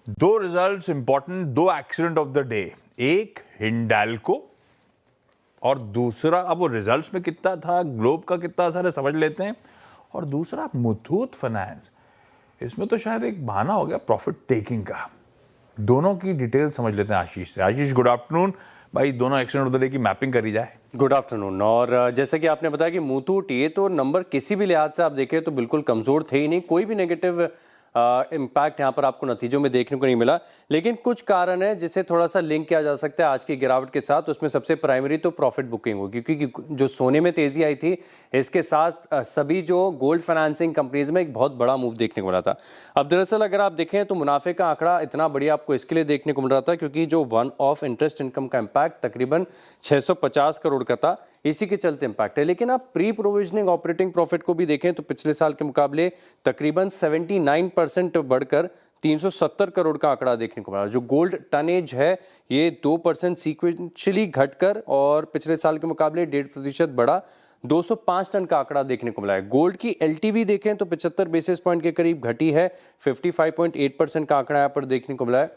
दो results important, दो accident of the day, एक हिंडाल्को और दूसरा, अब वो रिजल्ट्स में कितना था, ग्लोब का कितना असर है समझ लेते हैं, और दूसरा मुथूट फाइनेंस। इसमें तो शायद एक बहाना हो गया प्रॉफिट टेकिंग का। दोनों की डिटेल समझ लेते हैं आशीष से। आशीष, गुड आफ्टरनून भाई। दोनों एक्सीडेंट ऑफ द डे की मैपिंग करी जाए। Good afternoon. और जैसे कि आपने बताया कि मुथूट, ये तो नंबर किसी भी लिहाज से आप देखें तो बिल्कुल कमजोर थे ही नहीं, कोई भी नेगेटिव इम्पैक्ट यहाँ पर आपको नतीजों में देखने को नहीं मिला। लेकिन कुछ कारण है जिसे थोड़ा सा लिंक किया जा सकता है आज की गिरावट के साथ। उसमें सबसे प्राइमरी तो प्रॉफिट बुकिंग होगी, क्योंकि जो सोने में तेजी आई थी, इसके साथ सभी जो गोल्ड फाइनेंसिंग कंपनीज में एक बहुत बड़ा मूव देखने को मिला था। अब दरअसल अगर आप देखें तो मुनाफे का आंकड़ा इतना बढ़िया आपको इसके लिए देखने को मिल रहा था क्योंकि जो वन ऑफ इंटरेस्ट इनकम का इम्पैक्ट तकरीबन 650 करोड़ का था, इसी के चलते इम्पैक्ट है। लेकिन आप प्री प्रोविजनिंग ऑपरेटिंग प्रॉफिट को भी देखें तो पिछले साल के मुकाबले तकरीबन 79% बढ़कर 370 करोड़ का आंकड़ा देखने को मिला। जो गोल्ड टनेज है ये 2% सीक्वेंशियली घटकर और पिछले साल के मुकाबले 1.5% बढ़ा, 205 टन का आंकड़ा देखने को मिला है। गोल्ड की एलटीवी देखें तो 75 बेसिस पॉइंट के करीब घटी है, 55.8% का आंकड़ा यहाँ पर देखने को मिला है।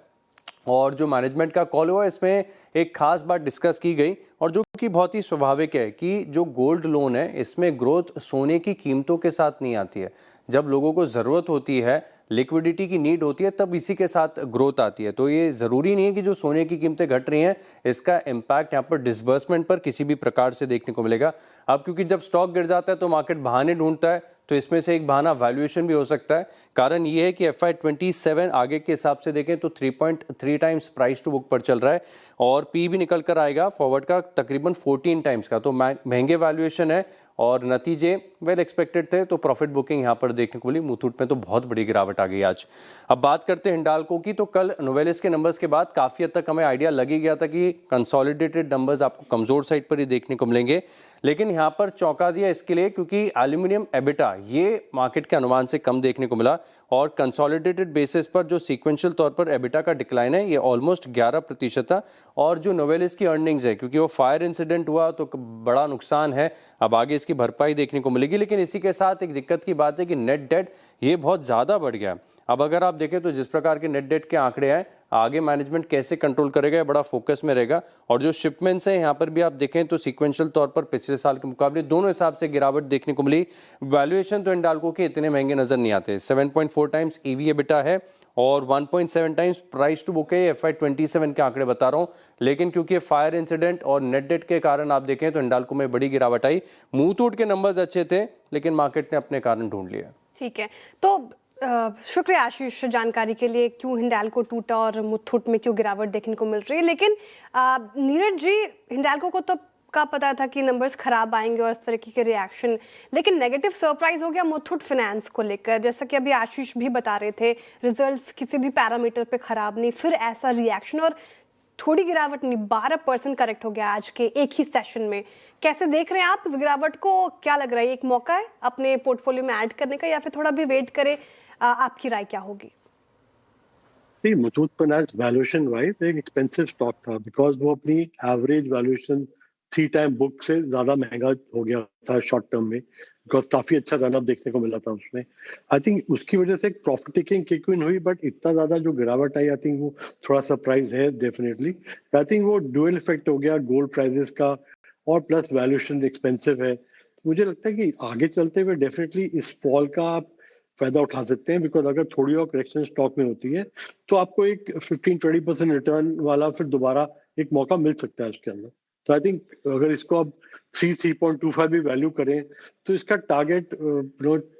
और जो मैनेजमेंट का कॉल हुआ, इसमें एक खास बात डिस्कस की गई और जो कि बहुत ही स्वाभाविक है कि जो गोल्ड लोन है इसमें ग्रोथ सोने की कीमतों के साथ नहीं आती है। जब लोगों को ज़रूरत होती है, लिक्विडिटी की नीड होती है, तब इसी के साथ ग्रोथ आती है। तो ये ज़रूरी नहीं है कि जो सोने की कीमतें घट रही हैं इसका इम्पैक्ट यहाँ पर डिसबर्समेंट पर किसी भी प्रकार से देखने को मिलेगा। अब क्योंकि जब स्टॉक गिर जाता है तो मार्केट बहाने ढूंढता है, तो इसमें से एक बहाना वैल्यूएशन भी हो सकता है। कारण ये है कि FY27 आगे के हिसाब से देखें तो 3.3 टाइम्स प्राइस टू बुक पर चल रहा है और पी भी निकल कर आएगा फॉरवर्ड का तकरीबन 14 टाइम्स का। तो महंगे वैल्यूएशन है और नतीजे वेल एक्सपेक्टेड थे, तो प्रॉफिट बुकिंग यहाँ पर देखने को मिली। मुथूट में तो बहुत बड़ी गिरावट आ गई आज। अब बात करते हैं हिंडाल्को की। तो कल नोवेलिस के नंबर्स के बाद काफ़ी हद तक हमें आइडिया लग ही गया था कि कंसोलिडेटेड नंबर्स आपको कमज़ोर साइड पर ही देखने को मिलेंगे। लेकिन यहाँ पर चौंका दिया इसके लिए क्योंकि एल्यूमिनियम एबिटा ये मार्केट के अनुमान से कम देखने को मिला और कंसोलिडेटेड बेसिस पर जो सीक्वेंशियल तौर पर एबिटा का डिक्लाइन है ये ऑलमोस्ट 11% था। और जो नोवेलिस की अर्निंग्स है, क्योंकि वो फायर इंसिडेंट हुआ तो बड़ा नुकसान है, अब आगे इसकी भरपाई देखने को मिलेगी। लेकिन इसी के साथ एक दिक्कत की बात है कि नेट डेट ये बहुत ज़्यादा बढ़ गया। अब अगर आप देखें तो जिस प्रकार के नेट डेट के आंकड़े हैं, आगे मैनेजमेंट कैसे कंट्रोल करेगा, बड़ा फोकस में रहेगा। और जो शिपमेंट्स हैं यहाँ पर भी आप देखें तो सीक्वेंशियल तौर पर पिछले साल के मुकाबले दोनों हिसाब से गिरावट देखने को मिली। वैल्यूएशन तो हिंडाल्को के इतने महंगे नजर नहीं आते। 7.4 टाइम्स EV एबिटा है और 1.7 टाइम्स प्राइस टू बुक है। FY27 के आंकड़े बता रहा हूँ, लेकिन क्योंकि फायर इंसिडेंट और नेट डेट के कारण आप देखें तो हिंडाल्को में बड़ी गिरावट आई। मुथूट के नंबर्स अच्छे थे लेकिन मार्केट ने अपने कारण ढूंढ लिया। ठीक है, तो शुक्रिया आशीष जानकारी के लिए, क्यों हिंडाल्को टूटा और मुथूट में क्यों गिरावट देखने को मिल रही है। लेकिन नीरज जी, हिंडाल्को को तो का पता था कि नंबर्स खराब आएंगे और इस तरीके के रिएक्शन, लेकिन नेगेटिव सरप्राइज हो गया मुथूट फाइनेंस को लेकर। जैसा कि अभी आशीष भी बता रहे थे, रिजल्ट्स किसी भी पैरामीटर पे खराब नहीं, फिर ऐसा रिएक्शन और थोड़ी गिरावट नहीं, 12% करेक्ट हो गया आज के एक ही सेशन में। कैसे देख रहे हैं आप इस गिरावट को? क्या लग रहा है, एक मौका है अपने पोर्टफोलियो में ऐड करने का या फिर थोड़ा भी वेट करें? आपकी राय क्या होगी? मुथूट फाइनेंस वैल्यूएशन वाइज एक एक्सपेंसिव स्टॉक था, बिकॉज वो अपनी एवरेज वैल्यूएशन 3 टाइम बुक से ज्यादा महंगा हो गया था शॉर्ट टर्म में, बिकॉज काफी अच्छा रनअप देखने को मिला था उसमें। आई थिंक उसकी वजह से एक प्रॉफिट टेकिंग किक इन हुई, बट इतना ज्यादा जो गिरावट आई, आई थिंक वो थोड़ा सरप्राइज है डेफिनेटली। आई थिंक वो डुअल इफेक्ट हो गया गोल्ड प्राइजेस का और प्लस वैल्यूएशन एक्सपेंसिव है। मुझे लगता है कि आगे चलते हुए डेफिनेटली इस फॉल का आप फायदा उठा सकते हैं, बिकॉज अगर थोड़ी और करेक्शन स्टॉक में होती है तो आपको एक 15-20% रिटर्न वाला फिर दोबारा एक मौका मिल सकता है उसके अंदर। तो आई थिंक अगर इसको आप 3.25 भी वैल्यू करें तो इसका टारगेट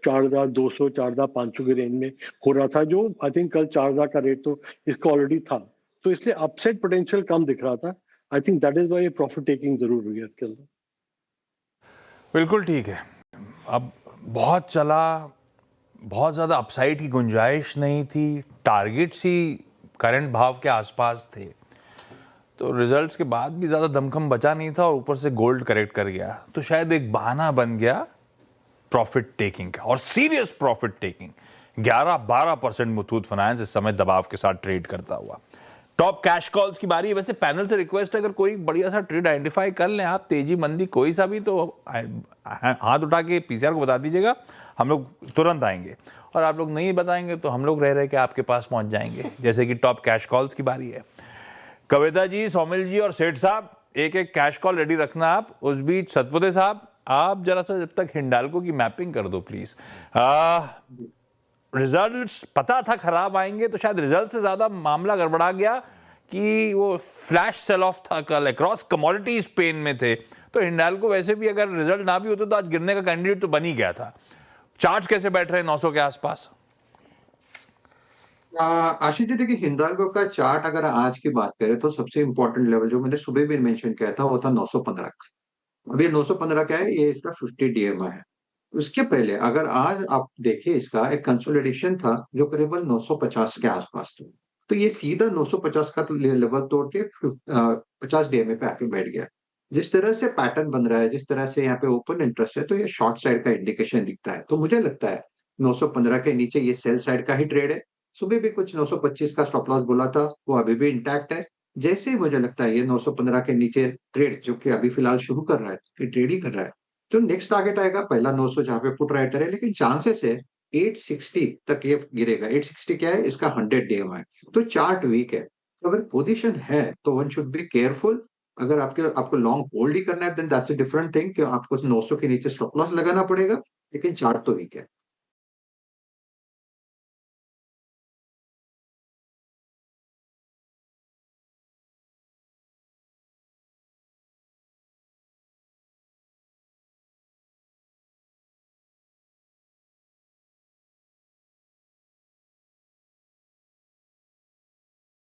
4,200 4,500 के रेंज में हो रहा था, जो आई थिंक कल 4,000 का रेट तो इसका ऑलरेडी था, तो इसलिए अपसाइड पोटेंशियल कम दिख रहा था। I think that is why ये प्रॉफिट टेकिंग जरूर हुई है इसके अंदर। बिल्कुल ठीक है। अब बहुत चला, बहुत ज़्यादा अपसाइड की गुंजाइश नहीं थी, टारगेट्स ही करंट भाव के आसपास थे, तो रिजल्ट्स के बाद भी ज़्यादा दमखम बचा नहीं था और ऊपर से गोल्ड करेक्ट कर गया, तो शायद एक बहाना बन गया प्रॉफिट टेकिंग का, और serious profit taking. 11-12% Muthoot finance इस समय दबाव के साथ ट्रेड करता हुआ। टॉप कैश कॉल्स की बारी है। वैसे पैनल से रिक्वेस्ट है, अगर कोई बढ़िया सा ट्रेड आइडेंटिफाई कर लें आप, तेजी मंदी कोई सा भी, तो हाथ उठा के पीसीआर को बता दीजिएगा, हम लोग तुरंत आएंगे। और आप लोग नहीं बताएंगे तो हम लोग रह रहे के आपके पास पहुंच जाएंगे। जैसे कि टॉप कैश कॉल्स की बारी है। कविता जी, सौमिल जी और सेठ साहब, एक एक कैश कॉल रेडी रखना आप। उस बीच सतपुते साहब, आप जरा सा जब तक हिंडाल्को की मैपिंग कर दो प्लीज। रिजल्ट्स पता था खराब आएंगे, तो शायद रिजल्ट से ज्यादा मामला गड़बड़ा गया कि वो फ्लैश सेल ऑफ था कल, अक्रॉस कमोडिटीज पेन में थे। तो हिंडाल्को वैसे भी अगर रिजल्ट ना भी होते तो आज गिरने का कैंडिडेट तो बन ही गया था। चार्ज कैसे बैठ रहे हैं 900 के आसपास? आशीष जी, देखिए हिंडाल्को का चार्ट अगर आज की बात करें तो सबसे इंपॉर्टेंट लेवल जो मैंने सुबह भी मेंशन किया था वो था 915 का। अब ये 915 क्या है, ये इसका 50 डीएमए है। उसके पहले अगर आज आप देखिए, इसका एक कंसोलिडेशन था जो करीबन 950 के आसपास था। तो ये सीधा 950 का लेवल तोड़ के 50 डीएमए पे आके बैठ गया। जिस तरह से पैटर्न बन रहा है, जिस तरह से यहाँ पे ओपन इंटरेस्ट है, तो ये शॉर्ट साइड का इंडिकेशन दिखता है। तो मुझे लगता है 915 के नीचे ये सेल साइड का ही ट्रेड है। सुबह भी कुछ 925 का स्टॉप लॉस बोला था, वो अभी भी इंटैक्ट है। जैसे ही मुझे लगता है ये 915 के नीचे ट्रेड, जो कि अभी फिलहाल शुरू कर रहा है, कि ट्रेड ही कर रहा है, तो नेक्स्ट टारगेट आएगा पहला 900 जहां पे पुट राइटर है, लेकिन चांसेस है 860 तक ये गिरेगा। 860 क्या है, इसका 100 डीएमआई। तो चार्ट वीक है, तो अगर पोजीशन है तो वन शुड बी केयरफुल। अगर आपको लॉन्ग होल्ड ही करना है, then that's a different thing कि आपको 900 के नीचे स्टॉप लॉस लगाना पड़ेगा, लेकिन चार्ट तो वीक है।